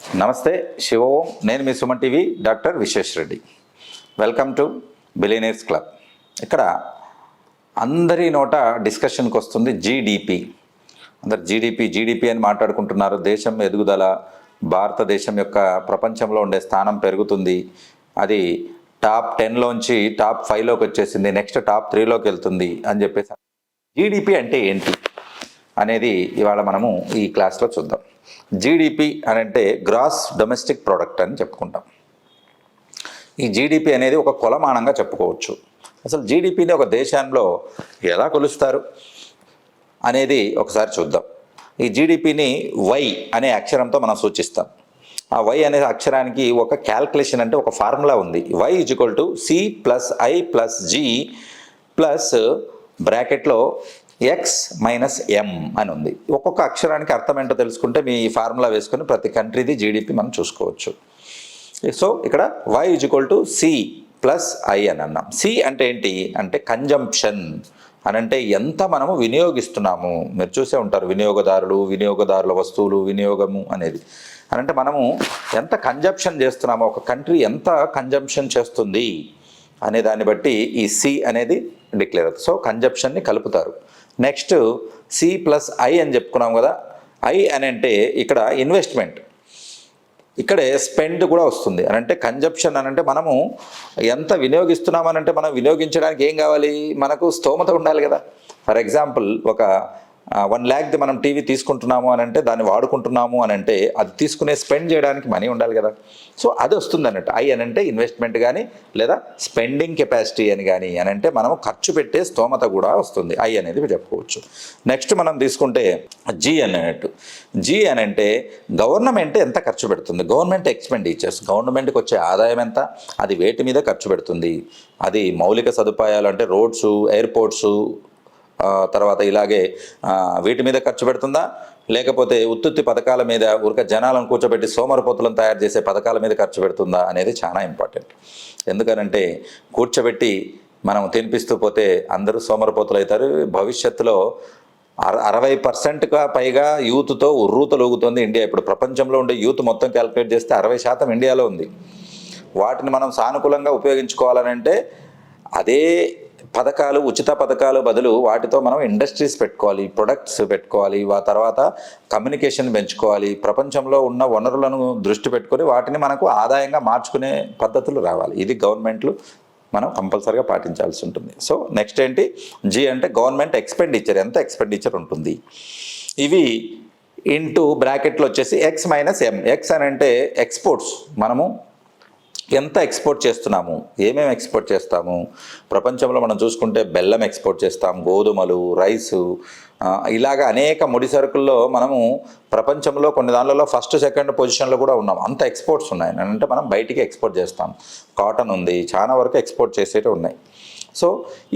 నమస్తే శివ ఓం. నేను మీ Suman TV doctor Vishwesh Reddy. Welcome to billionaires club. ఇక్కడ అందరి నోట డిస్కషన్కి వస్తుంది జీడిపి. అందరు జీడిపి అని మాట్లాడుకుంటున్నారు. దేశం ఎదుగుదల, భారతదేశం యొక్క ప్రపంచంలో ఉండే స్థానం పెరుగుతుంది, అది టాప్ 10లోంచి టాప్ 5లోకి వచ్చేసింది, నెక్స్ట్ టాప్ 3లోకి వెళ్తుంది అని చెప్పేసి. జీడిపి అంటే ఏంటి అనేది ఇవాళ మనము ఈ క్లాస్లో చూద్దాం. జీడిపి అని అంటే గ్రాస్ డొమెస్టిక్ ప్రోడక్ట్ అని చెప్పుకుంటాం. ఈ జీడిపి అనేది ఒక కొలమానంగా చెప్పుకోవచ్చు. అసలు జీడిపిని ఒక దేశంలో ఎలా కొలుస్తారు అనేది ఒకసారి చూద్దాం. ఈ జీడిపిని వై అనే అక్షరంతో మనం సూచిస్తాం. ఆ వై అనే అక్షరానికి ఒక క్యాల్కులేషన్ అంటే ఒక ఫార్ములా ఉంది. వై =C+I+G ప్లస్ బ్రాకెట్లో ఎక్స్ మైనస్ ఎం అని ఉంది. ఒక్కొక్క అక్షరానికి అర్థం ఏంటో తెలుసుకుంటే మీ ఫార్ములా వేసుకొని ప్రతి కంట్రీది జీడిపి మనం చూసుకోవచ్చు. సో ఇక్కడ y=C+I అని అన్నాం. సి అంటే ఏంటి అంటే కన్జంప్షన్ అని, అంటే ఎంత మనము వినియోగిస్తున్నాము. మీరు చూసే ఉంటారు వినియోగదారుల వస్తువులు వినియోగము అనేది. అని అంటే మనము ఎంత కన్జంప్షన్ చేస్తున్నామో, ఒక కంట్రీ ఎంత కన్జంప్షన్ చేస్తుంది అనే దాన్ని బట్టి ఈ సి అనేది డిక్లేర్ అవుతుంది. సో కన్జంప్షన్ని కలుపుతారు. నెక్స్ట్ C+I అని చెప్పుకున్నాం కదా. ఐ అని అంటే ఇక్కడ ఇన్వెస్ట్మెంట్, ఇక్కడే స్పెండ్ కూడా వస్తుంది. అని అంటే కన్జంప్షన్ అని అంటే మనము ఎంత వినియోగిస్తున్నామనంటే మనం వినియోగించడానికి ఏం కావాలి, మనకు స్తోమత ఉండాలి కదా. ఫర్ ఎగ్జాంపుల్ ఒక 1 lakh మనం టీవీ తీసుకుంటున్నాము అని అంటే, దాన్ని వాడుకుంటున్నాము అని అంటే, అది తీసుకునే స్పెండ్ చేయడానికి మనీ ఉండాలి కదా. సో అది వస్తుంది అన్నట్టు. ఐ అని అంటే ఇన్వెస్ట్మెంట్ కానీ లేదా స్పెండింగ్ కెపాసిటీ అని కానీ అని అంటే మనము ఖర్చు పెట్టే స్తోమత కూడా వస్తుంది. ఐ అనేది చెప్పుకోవచ్చు. నెక్స్ట్ మనం తీసుకుంటే జీ అన్నట్టు. జీ అని అంటే గవర్నమెంట్ ఎంత ఖర్చు పెడుతుంది, గవర్నమెంట్ ఎక్స్పెండిచర్స్, గవర్నమెంట్కి వచ్చే ఆదాయం ఎంత, అది వేటి మీద ఖర్చు పెడుతుంది. అది మౌలిక సదుపాయాలు అంటే రోడ్స్, ఎయిర్పోర్ట్స్, తర్వాత ఇలాగే వీటి మీద ఖర్చు పెడుతుందా, లేకపోతే ఉత్తుత్తి పథకాల మీద ఊరిక జనాలను కూర్చోబెట్టి సోమరిపోతులను తయారు చేసే పథకాల మీద ఖర్చు పెడుతుందా అనేది చాలా ఇంపార్టెంట్. ఎందుకనంటే కూర్చోబెట్టి మనం తినిపిస్తూ పోతే అందరూ సోమరిపోతులు అవుతారు. భవిష్యత్తులో 60% పైగా యూత్తో ఉర్రూతలూగుతుంది ఇండియా. ఇప్పుడు ప్రపంచంలో ఉండే యూత్ మొత్తం క్యాలిక్యులేట్ చేస్తే 60% ఇండియాలో ఉంది. వాటిని మనం సానుకూలంగా ఉపయోగించుకోవాలని అంటే అదే పథకాలు, ఉచిత పథకాలు బదులు వాటితో మనం ఇండస్ట్రీస్ పెట్టుకోవాలి, ప్రొడక్ట్స్ పెట్టుకోవాలి, ఆ తర్వాత కమ్యూనికేషన్ పెంచుకోవాలి. ప్రపంచంలో ఉన్న వనరులను దృష్టి పెట్టుకొని వాటిని మనకు ఆదాయంగా మార్చుకునే పద్ధతులు రావాలి. ఇది గవర్నమెంట్లు మనం కంపల్సరీగా పాటించాల్సి ఉంటుంది. సో నెక్స్ట్ ఏంటి, జీ అంటే గవర్నమెంట్ ఎక్స్పెండిచర్, ఎంత ఎక్స్పెండిచర్ ఉంటుంది. ఇవి ఇంటూ బ్రాకెట్లో వచ్చేసి ఎక్స్ మైనస్ ఎం. ఎక్స్ అని అంటే ఎక్స్పోర్ట్స్, మనము ఎంత ఎక్స్పోర్ట్ చేస్తున్నాము, ఏమేమి ఎక్స్పోర్ట్ చేస్తాము. ప్రపంచంలో మనం చూసుకుంటే బెల్లం ఎక్స్పోర్ట్ చేస్తాం, గోధుమలు, రైసు, ఇలాగ అనేక ముడి సరుకుల్లో మనము ప్రపంచంలో కొన్ని దానిలలో ఫస్ట్ సెకండ్ పొజిషన్లో కూడా ఉన్నాం. అంత ఎక్స్పోర్ట్స్ ఉన్నాయి. అంటే మనం బయటికి ఎక్స్పోర్ట్ చేస్తాం. కాటన్ ఉంది, చాలా వరకు ఎక్స్పోర్ట్ చేసేవి ఉన్నాయి. సో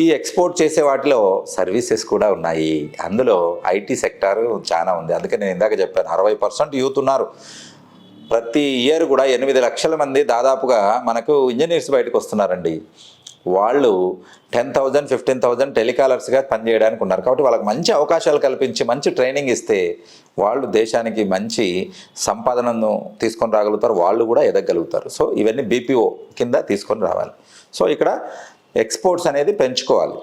ఈ ఎక్స్పోర్ట్ చేసే వాటిలో సర్వీసెస్ కూడా ఉన్నాయి. అందులో ఐటీ సెక్టారు చాలా ఉంది. అందుకే నేను ఇందాక చెప్పాను 60% యూత్ ఉన్నారు. ప్రతి ఇయర్ కూడా 8 లక్షల మంది దాదాపుగా మనకు ఇంజనీర్స్ బయటకు వస్తున్నారండి. వాళ్ళు 10,000 15,000 టెలికాలర్స్గా పనిచేయడానికి ఉన్నారు. కాబట్టి వాళ్ళకి మంచి అవకాశాలు కల్పించి మంచి ట్రైనింగ్ ఇస్తే వాళ్ళు దేశానికి మంచి సంపాదనను తీసుకొని రాగలుగుతారు, వాళ్ళు కూడా ఎదగలుగుతారు. సో ఇవన్నీ BPO కింద తీసుకొని రావాలి. సో ఇక్కడ ఎక్స్పోర్ట్స్ అనేది పెంచుకోవాలి.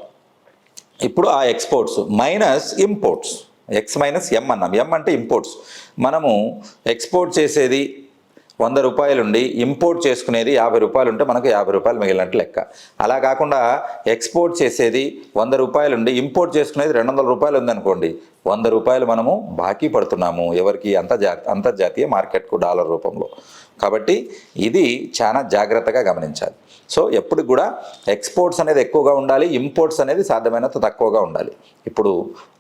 ఇప్పుడు ఆ exports minus imports, X minus M అన్నాం. ఎం అంటే ఇంపోర్ట్స్. మనము ఎక్స్పోర్ట్ చేసేది 100 రూపాయలు ఉండి ఇంపోర్ట్ చేసుకునేది 50 రూపాయలు ఉంటే మనకు 50 రూపాయలు మిగిలినట్టు లెక్క. అలా కాకుండా ఎక్స్పోర్ట్ చేసేది 100 రూపాయలు ఉండి ఇంపోర్ట్ చేసుకునేది 200 రూపాయలు ఉందనుకోండి, 100 రూపాయలు మనము బాకీ పడుతున్నాము ఎవరికి, అంతర్జాతీయ మార్కెట్కు డాలర్ రూపంలో. కాబట్టి ఇది చాలా జాగ్రత్తగా గమనించాలి. సో ఎప్పుడు కూడా ఎక్స్పోర్ట్స్ అనేది ఎక్కువగా ఉండాలి, ఇంపోర్ట్స్ అనేది సాధ్యమైనంత తక్కువగా ఉండాలి. ఇప్పుడు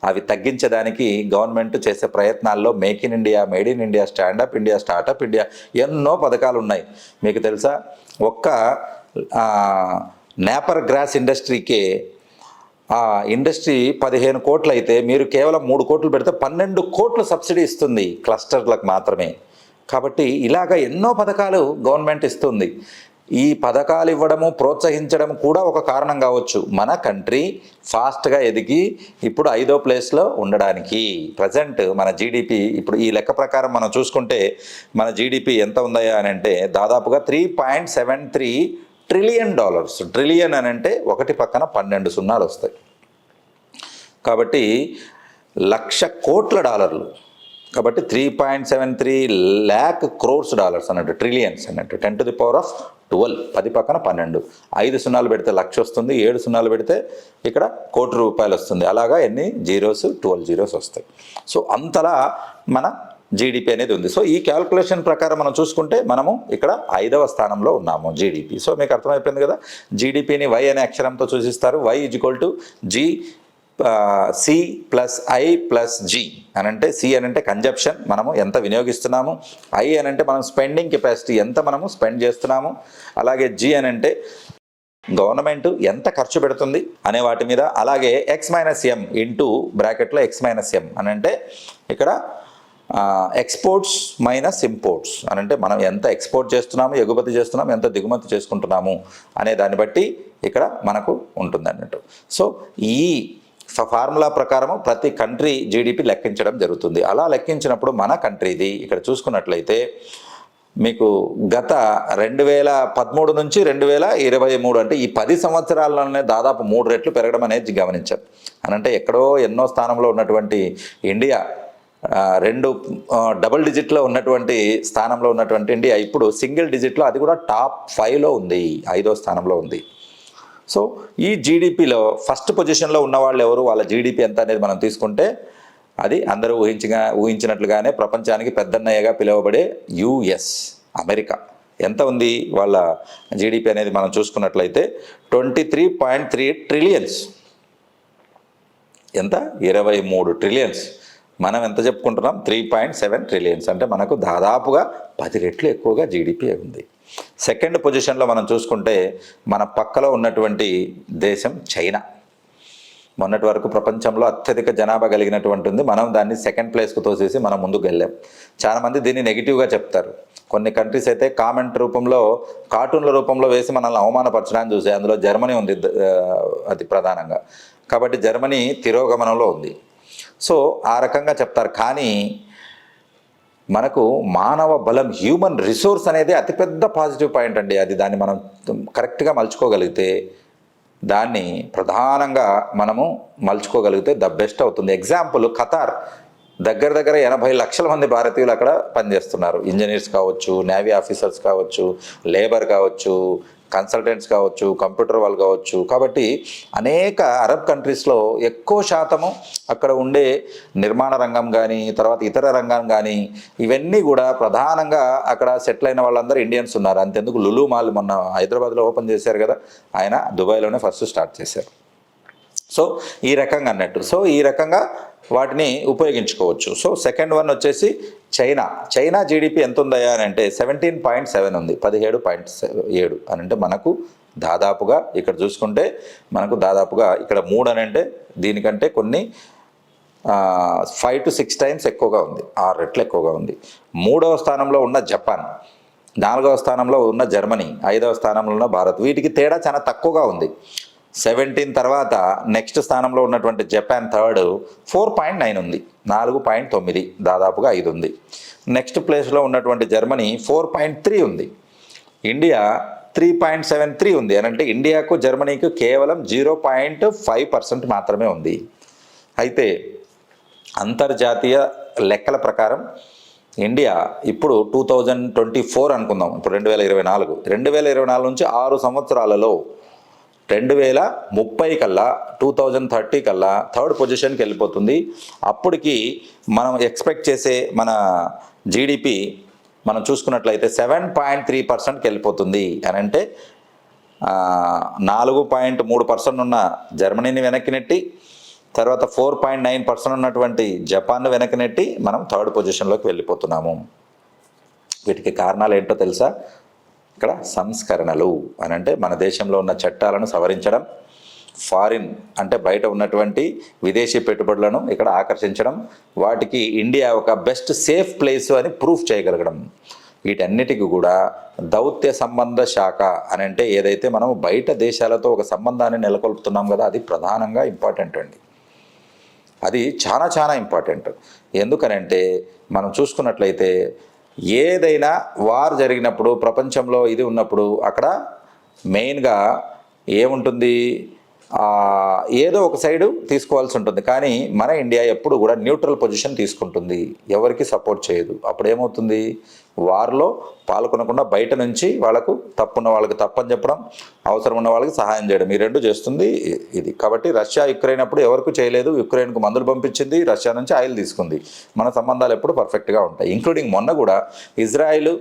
అవి తగ్గించడానికి గవర్నమెంట్ చేసే ప్రయత్నాల్లో make in India, made in India, stand up India, startup India, ఎన్నో పథకాలు ఉన్నాయి. మీకు తెలుసా, ఒక్క నేపర్ గ్రాస్ ఇండస్ట్రీకే ఆ ఇండస్ట్రీ 15 కోట్లు అయితే మీరు కేవలం 3 కోట్లు పెడితే 12 కోట్లు సబ్సిడీ ఇస్తుంది క్లస్టర్లకు మాత్రమే. కాబట్టి ఇలాగ ఎన్నో పథకాలు గవర్నమెంట్ ఇస్తుంది. ఈ పథకాలు ఇవ్వడము ప్రోత్సహించడం కూడా ఒక కారణం కావచ్చు మన కంట్రీ ఫాస్ట్గా ఎదిగి ఇప్పుడు 5వ ప్లేస్లో ఉండడానికి. ప్రజెంట్ మన జీడిపి ఇప్పుడు ఈ లెక్క ప్రకారం మనం చూసుకుంటే మన జీడిపి ఎంత ఉందయా అని అంటే దాదాపుగా $3.73 ట్రిలియన్. ట్రిలియన్ అని అంటే ఒకటి పక్కన 12 సున్నాలు వస్తాయి కాబట్టి $1,00,00,000. కాబట్టి $3.73 lakh crores అన్నట్టు, ట్రిలియన్స్ అన్నట్టు, 10⁻12, 10 పక్కన 12, 5 సున్నాలు పెడితే లక్ష వస్తుంది, 7 సున్నాలు పెడితే ఇక్కడ ₹1,00,00,000 వస్తుంది. అలాగా ఎన్ని జీరోస్, 12 జీరోస్ వస్తాయి. సో అంతలా మన జీడిపి అనేది ఉంది. సో ఈ క్యాల్కులేషన్ ప్రకారం మనం చూసుకుంటే మనము ఇక్కడ 5వ స్థానంలో ఉన్నాము జీడిపి. సో మీకు అర్థమైపోయింది కదా, జీడిపిని వై అనే అక్షరంతో సూచిస్తారు. Y = C plus I plus G అని అంటే, సి అని అంటే కన్జప్షన్, మనము ఎంత వినియోగిస్తున్నాము, ఐ అని అంటే మనం స్పెండింగ్ కెపాసిటీ ఎంత మనము స్పెండ్ చేస్తున్నాము, అలాగే జి అని అంటే గవర్నమెంట్ ఎంత ఖర్చు పెడుతుంది అనే వాటి మీద, అలాగే X-M ఇంటూ బ్రాకెట్లో X-M అని అంటే ఇక్కడ ఎక్స్పోర్ట్స్ మైనస్ ఇంపోర్ట్స్ అని అంటే మనం ఎంత ఎక్స్పోర్ట్ చేస్తున్నాము, ఎగుమతి చేస్తున్నాము, ఎంత దిగుమతి చేసుకుంటున్నాము అనే దాన్ని బట్టి ఇక్కడ మనకు ఉంటుంది అన్నట్టు. సో ఈ ఫార్ములా ప్రకారము ప్రతి కంట్రీ జీడిపి లెక్కించడం జరుగుతుంది. అలా లెక్కించినప్పుడు మన కంట్రీది ఇక్కడ చూసుకున్నట్లయితే మీకు గత 2013 నుంచి 2023 అంటే ఈ 10 సంవత్సరాలలోనే దాదాపు 3 రెట్లు పెరగడం అనేది గమనించాం. అని అంటే ఎక్కడో ఎన్నో స్థానంలో ఉన్నటువంటి ఇండియా, 2 డబుల్ డిజిట్లో ఉన్నటువంటి స్థానంలో ఉన్నటువంటి ఇండియా ఇప్పుడు సింగిల్ డిజిట్లో, అది కూడా టాప్ 5లో ఉంది, 5వ స్థానంలో ఉంది. సో ఈ జీడిపిలో ఫస్ట్ పొజిషన్లో ఉన్న వాళ్ళు ఎవరు, వాళ్ళ జీడిపి ఎంత అనేది మనం తీసుకుంటే అది అందరూ ఊహించినట్లుగానే ప్రపంచానికి పెద్దన్నయ్యగా పిలువబడే యుఎస్, అమెరికా. ఎంత ఉంది వాళ్ళ జీడిపి అనేది మనం చూసుకున్నట్లయితే 23.3 ట్రిలియన్స్. ఎంత? 23 ట్రిలియన్స్. మనం ఎంత చెప్పుకుంటున్నాం? 3.7 ట్రిలియన్స్. అంటే మనకు దాదాపుగా 10 రెట్లు ఎక్కువగా జీడిపి ఉంది. సెకండ్ పొజిషన్లో మనం చూసుకుంటే మన పక్కలో ఉన్నటువంటి దేశం చైనా. మొన్నటి వరకు ప్రపంచంలో అత్యధిక జనాభా కలిగినటువంటి ఉంది, మనం దాన్ని సెకండ్ ప్లేస్కు తోసేసి మనం ముందుకు వెళ్ళాం. చాలామంది దీన్ని నెగిటివ్గా చెప్తారు. కొన్ని కంట్రీస్ అయితే కామెంట్ రూపంలో, కార్టూన్ల రూపంలో వేసి మనల్ని అవమానపరచడానికి చూసే, అందులో జర్మనీ ఉంది అతి ప్రధానంగా. కాబట్టి జర్మనీ తిరోగమనంలో ఉంది. సో ఆ రకంగా చెప్తారు. కానీ మనకు మానవ బలం, హ్యూమన్ రిసోర్స్ అనేది అతిపెద్ద పాజిటివ్ పాయింట్ అండి. అది దాన్ని మనం కరెక్ట్గా మలుచుకోగలిగితే, దాన్ని ప్రధానంగా మనము మలుచుకోగలిగితే ద బెస్ట్ అవుతుంది. ఎగ్జాంపుల్ ఖతార్, దగ్గర 80 లక్షల మంది భారతీయులు అక్కడ పనిచేస్తున్నారు. ఇంజనీర్స్ కావచ్చు, నేవీ ఆఫీసర్స్ కావచ్చు, లేబర్ కావచ్చు, కన్సల్టెంట్స్ కావచ్చు, కంప్యూటర్ వాళ్ళు కావచ్చు. కాబట్టి అనేక అరబ్ కంట్రీస్లో ఎక్కువ శాతము అక్కడ ఉండే నిర్మాణ రంగం కానీ, తర్వాత ఇతర రంగం కానీ, ఇవన్నీ కూడా ప్రధానంగా అక్కడ సెటిల్ అయిన వాళ్ళందరూ ఇండియన్స్ ఉన్నారు. అంతెందుకు లులు మాల్ మొన్న హైదరాబాద్లో ఓపెన్ చేశారు కదా, ఆయన దుబాయ్లోనే ఫస్ట్ స్టార్ట్ చేశారు. సో ఈ రకంగా అన్నట్టు. సో ఈ రకంగా వాటిని ఉపయోగించుకోవచ్చు. సో సెకండ్ వన్ వచ్చేసి చైనా జీడిపి ఎంత ఉందయా అని అంటే 17.7 ఉంది, 17.7 అని అంటే మనకు దాదాపుగా ఇక్కడ చూసుకుంటే మనకు దాదాపుగా ఇక్కడ 3 అని అంటే దీనికంటే కొన్ని 5 to 6 టైమ్స్ ఎక్కువగా ఉంది, 6 రెట్లు ఎక్కువగా ఉంది. 3వ స్థానంలో ఉన్న జపాన్, 4వ స్థానంలో ఉన్న జర్మనీ, 5వ స్థానంలో ఉన్న భారత్. వీటికి తేడా చాలా తక్కువగా ఉంది. 17 తర్వాత నెక్స్ట్ స్థానంలో ఉన్నటువంటి జపాన్ థర్డ్ 4.9 ఉంది, 4.9, దాదాపుగా 5 ఉంది. నెక్స్ట్ ప్లేస్లో ఉన్నటువంటి జర్మనీ 4.3 ఉంది. ఇండియా 3.73 ఉంది. అని అంటే ఇండియాకు జర్మనీకి కేవలం 0.5% మాత్రమే ఉంది. అయితే అంతర్జాతీయ లెక్కల ప్రకారం ఇండియా ఇప్పుడు 2024 అనుకుందాం, ఇప్పుడు 2024 నుంచి 6 సంవత్సరాలలో 2030 కల్లా 2030 కల్లా థర్డ్ పొజిషన్కి వెళ్ళిపోతుంది. అప్పటికి మనం ఎక్స్పెక్ట్ చేసే మన జీడిపి మనం చూసుకున్నట్లయితే 7.3%కి వెళ్ళిపోతుంది. అని అంటే 4.3% ఉన్న జర్మనీని వెనక్కి నెట్టి, తర్వాత 4.9% ఉన్నటువంటి జపాన్ను వెనక్కి నెట్టి మనం థర్డ్ పొజిషన్లోకి వెళ్ళిపోతున్నాము. వీటికి కారణాలు ఏంటో తెలుసా? ఇక్కడ సంస్కరణలు అని అంటే మన దేశంలో ఉన్న చట్టాలను సవరించడం, ఫారిన్ అంటే బయట ఉన్నటువంటి విదేశీ పెట్టుబడులను ఇక్కడ ఆకర్షించడం, వాటికి ఇండియా ఒక బెస్ట్ సేఫ్ ప్లేస్ అని ప్రూఫ్ చేయగలగడం. వీటన్నిటికీ కూడా దౌత్య సంబంధ శాఖ అని అంటే ఏదైతే మనం బయట దేశాలతో ఒక సంబంధాన్ని నెలకొల్పుతున్నాం కదా, అది ప్రధానంగా ఇంపార్టెంట్ అండి. అది చాలా చాలా ఇంపార్టెంట్. ఎందుకనంటే మనం చూసుకున్నట్లయితే ఏదైనా వార్ జరిగినప్పుడు, ప్రపంచంలో ఇది ఉన్నప్పుడు అక్కడ మెయిన్గా ఏముంటుంది, ఏదో ఒక సైడు తీసుకోవాల్సి ఉంటుంది. కానీ మన ఇండియా ఎప్పుడు కూడా న్యూట్రల్ పొజిషన్ తీసుకుంటుంది, ఎవరికి సపోర్ట్ చేయదు. అప్పుడు ఏమవుతుంది, వార్లో పాల్గొనకుండా బయట నుంచి వాళ్ళకు తప్పున్న వాళ్ళకి తప్పని చెప్పడం, అవసరం ఉన్న వాళ్ళకి సహాయం చేయడం, ఈ రెండు చేస్తుంది ఇది. కాబట్టి రష్యా యుక్రెయిన్ అప్పుడు ఎవరికి చేయలేదు, యుక్రెయిన్కు మందులు పంపించింది, రష్యా నుంచి ఆయిల్ తీసుకుంది. మన సంబంధాలు ఎప్పుడు పర్ఫెక్ట్గా ఉంటాయి. ఇంక్లూడింగ్ మొన్న కూడా ఇజ్రాయిల్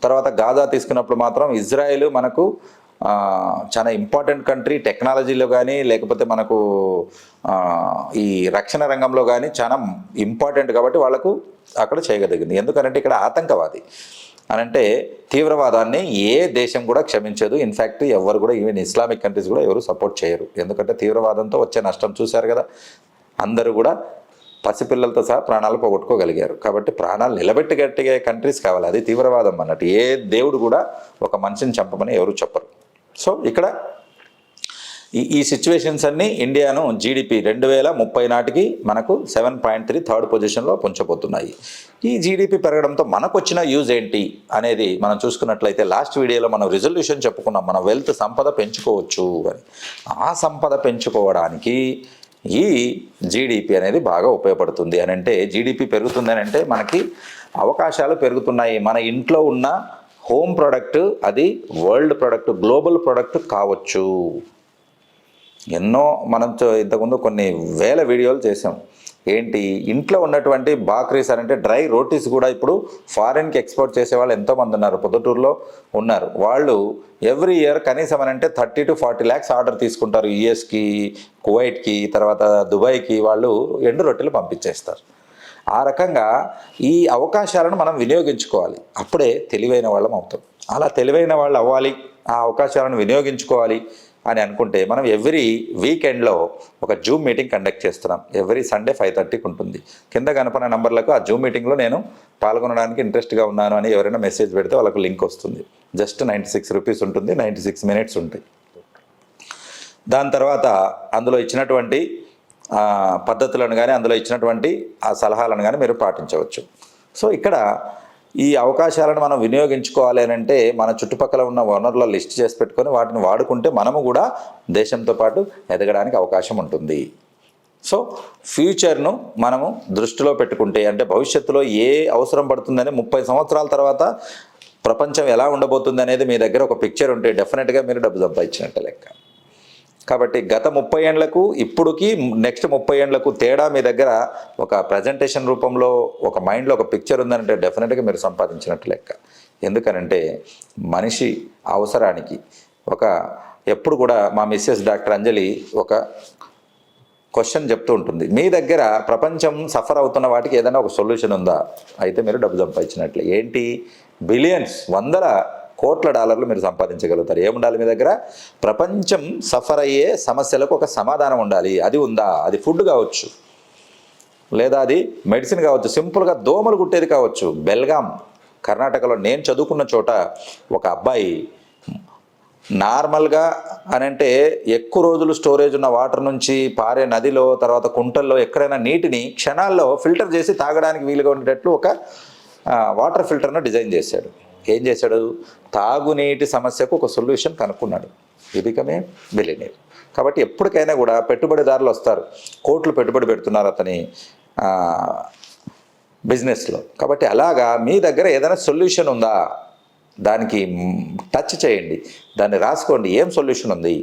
తర్వాత గాజా తీసుకున్నప్పుడు మాత్రం ఇజ్రాయిల్ మనకు చాలా ఇంపార్టెంట్ కంట్రీ, టెక్నాలజీలో కానీ లేకపోతే మనకు ఈ రక్షణ రంగంలో కానీ చాలా ఇంపార్టెంట్. కాబట్టి వాళ్ళకు అక్కడ చేయగలిగింది. ఎందుకంటే ఇక్కడ ఆతంకవాది అనంటే తీవ్రవాదాన్ని ఏ దేశం కూడా క్షమించదు. ఇన్ఫ్యాక్ట్ ఎవరు కూడా, ఈవెన్ ఇస్లామిక్ కంట్రీస్ కూడా ఎవరు సపోర్ట్ చేయరు. ఎందుకంటే తీవ్రవాదంతో వచ్చే నష్టం చూశారు కదా, అందరూ కూడా పసిపిల్లలతో సహా ప్రాణాలు పోగొట్టుకోగలిగారు. కాబట్టి ప్రాణాలు నిలబెట్టగట్టే కంట్రీస్ కావాలి, అది తీవ్రవాదం అన్నట్టు. ఏ దేవుడు కూడా ఒక మనిషిని చంపమని ఎవరు చెప్పరు. సో ఇక్కడ ఈ సిచ్యువేషన్స్ అన్నీ ఇండియాను జీడిపి 2030 నాటికి మనకు 7.3 థర్డ్ పొజిషన్లో పుంచబోతున్నాయి. ఈ జీడిపి పెరగడంతో మనకు వచ్చిన యూజ్ ఏంటి అనేది మనం చూసుకున్నట్లయితే, లాస్ట్ వీడియోలో మనం రిజల్యూషన్ చెప్పుకున్నాం, మన వెల్త్ సంపద పెంచుకోవచ్చు అని. ఆ సంపద పెంచుకోవడానికి ఈ జీడిపి అనేది బాగా ఉపయోగపడుతుంది. అని అంటే జీడిపి పెరుగుతుంది అని అంటే మనకి అవకాశాలు పెరుగుతున్నాయి. మన ఇంట్లో ఉన్న హోమ్ ప్రోడక్ట్ అది వరల్డ్ ప్రోడక్ట్, గ్లోబల్ ప్రోడక్ట్ కావచ్చు. ఎన్నో మనం ఇంతకుముందు కొన్ని వేల వీడియోలు చేసాం. ఏంటి, ఇంట్లో ఉన్నటువంటి బాక్రీస్ అంటే డ్రై రోటీస్ కూడా ఇప్పుడు ఫారిన్కి ఎక్స్పోర్ట్ చేసే వాళ్ళు ఎంతోమంది ఉన్నారు, పొద్దుటూరులో ఉన్నారు. వాళ్ళు ఎవ్రీ ఇయర్ కనీసం అని అంటే 30 to 40 lakhs ఆర్డర్ తీసుకుంటారు. యుఎస్కి, కువైట్కి, తర్వాత దుబాయ్కి వాళ్ళు ఎండు రొట్టెలు పంపించేస్తారు. ఆ రకంగా ఈ అవకాశాలను మనం వినియోగించుకోవాలి, అప్పుడే తెలివైన వాళ్ళం అవుతాం. అలా తెలివైన వాళ్ళు అవ్వాలి, ఆ అవకాశాలను వినియోగించుకోవాలి అని అనుకుంటే మనం ఎవ్రీ వీకెండ్లో ఒక జూమ్ మీటింగ్ కండక్ట్ చేస్తున్నాం. ఎవ్రీ సండే 5:30కి ఉంటుంది. కింద కనపడిన నంబర్లకు ఆ జూమ్ మీటింగ్లో నేను పాల్గొనడానికి ఇంట్రెస్ట్గా ఉన్నాను అని ఎవరైనా మెసేజ్ పెడితే వాళ్ళకు లింక్ వస్తుంది. జస్ట్ 96 రూపీస్ ఉంటుంది, 96 minutes ఉంటాయి. దాని తర్వాత అందులో ఇచ్చినటువంటి పద్ధతులను కానీ అందులో ఇచ్చినటువంటి ఆ సలహాలను కానీ మీరు పాటించవచ్చు. సో ఇక్కడ ఈ అవకాశాలను మనం వినియోగించుకోవాలి అని అంటే మన చుట్టుపక్కల ఉన్న వనరుల లిస్ట్ చేసి పెట్టుకొని వాటిని వాడుకుంటే మనము కూడా దేశంతో పాటు ఎదగడానికి అవకాశం ఉంటుంది. సో ఫ్యూచర్ను మనము దృష్టిలో పెట్టుకుంటే, అంటే భవిష్యత్తులో ఏ అవసరం పడుతుందని 30 సంవత్సరాల తర్వాత ప్రపంచం ఎలా ఉండబోతుంది అనేది మీ దగ్గర ఒక పిక్చర్ ఉంటే డెఫినెట్గా మీరు డబ్బు సంపాదించినట్టే లెక్క. కాబట్టి గత 30 ఏళ్లకు ఇప్పుడుకి నెక్స్ట్ 30 ఏళ్లకు తేడా మీ దగ్గర ఒక ప్రజెంటేషన్ రూపంలో ఒక మైండ్లో ఒక పిక్చర్ ఉందంటే డెఫినెట్గా మీరు సంపాదించినట్టు లెక్క. ఎందుకనంటే మనిషి అవసరానికి ఎప్పుడు కూడా మా మిస్సెస్ డాక్టర్ అంజలి ఒక క్వశ్చన్ చెప్తూ ఉంటుంది, మీ దగ్గర ప్రపంచం సఫర్ అవుతున్న వాటికి ఏదైనా ఒక సొల్యూషన్ ఉందా? అయితే మీరు డబ్బు సంపాదించినట్లే. ఏంటి, బిలియన్స్, $100 కోట్ల మీరు సంపాదించగలుగుతారు. ఏముండాలి మీ దగ్గర? ప్రపంచం సఫర్ అయ్యే సమస్యలకు ఒక సమాధానం ఉండాలి. అది ఉందా? అది ఫుడ్ కావచ్చు, లేదా అది మెడిసిన్ కావచ్చు, సింపుల్గా దోమలు కుట్టేది కావచ్చు. బెల్గాం కర్ణాటకలో నేను చదువుకున్న చోట ఒక అబ్బాయి నార్మల్గా అని అంటే ఎక్కువ రోజులు స్టోరేజ్ ఉన్న వాటర్ నుంచి పారే నదిలో, తర్వాత కుంటల్లో ఎక్కడైనా నీటిని క్షణాల్లో ఫిల్టర్ చేసి తాగడానికి వీలుగా ఉండేటట్లు ఒక వాటర్ ఫిల్టర్ను డిజైన్ చేశాడు. ఏం చేశాడు? తాగునీటి సమస్యకు ఒక సొల్యూషన్ కనుక్కున్నాడు. బికమే బిలియనీర్. కాబట్టి ఎప్పటికైనా కూడా పెట్టుబడిదారులు వస్తారు, కోట్లు పెట్టుబడి పెడుతున్నారు అతని బిజినెస్లో. కాబట్టి అలాగా మీ దగ్గర ఏదైనా సొల్యూషన్ ఉందా? దానికి టచ్ చేయండి, దాన్ని రాసుకోండి. ఏం సొల్యూషన్ ఉంది?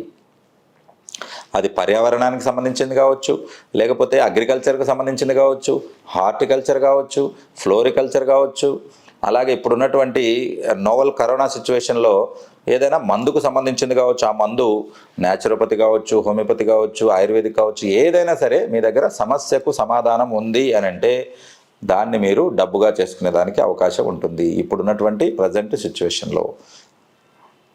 అది పర్యావరణానికి సంబంధించింది కావచ్చు, లేకపోతే అగ్రికల్చర్కి సంబంధించింది కావచ్చు, హార్టికల్చర్ కావచ్చు, ఫ్లోరికల్చర్ కావచ్చు, అలాగే ఇప్పుడున్నటువంటి నోవల్ కరోనా సిచ్యువేషన్లో ఏదైనా మందుకు సంబంధించింది కావచ్చు. ఆ మందు న్యాచురోపతి కావచ్చు, హోమియోపతి కావచ్చు, ఆయుర్వేదిక్ కావచ్చు, ఏదైనా సరే మీ దగ్గర సమస్యకు సమాధానం ఉంది అని అంటే దాన్ని మీరు డబ్బుగా చేసుకునే దానికి అవకాశం ఉంటుంది ఇప్పుడున్నటువంటి ప్రజెంట్ సిచ్యువేషన్లో.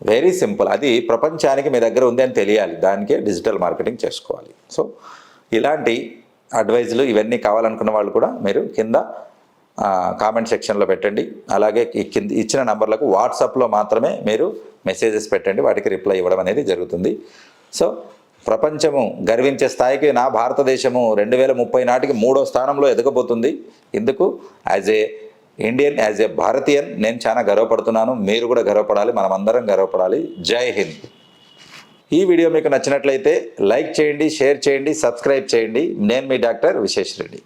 Very simple. అది ప్రపంచానికి మీ దగ్గర ఉంది అని తెలియాలి, దానికే డిజిటల్ మార్కెటింగ్ చేసుకోవాలి. సో ఇలాంటి అడ్వైజులు ఇవన్నీ కావాలనుకున్న వాళ్ళు కూడా మీరు కింద కామెంట్ సెక్షన్లో పెట్టండి. అలాగే కింద ఇచ్చిన నంబర్లకు వాట్సాప్లో మాత్రమే మీరు మెసేజెస్ పెట్టండి, వాటికి రిప్లై ఇవ్వడం అనేది జరుగుతుంది. సో ప్రపంచము గర్వించే స్థాయికి నా భారతదేశము 2030 నాటికి 3వ స్థానంలో ఎదగబోతుంది. ఇందుకు as a Indian, as a భారతీయన్ నేను చాలా గర్వపడుతున్నాను. మీరు కూడా గర్వపడాలి, మనమందరం గర్వపడాలి. జై హింద్. ఈ వీడియో మీకు నచ్చినట్లయితే లైక్ చేయండి, షేర్ చేయండి, సబ్స్క్రైబ్ చేయండి. నేను మీ డాక్టర్ విశేష్ రెడ్డి.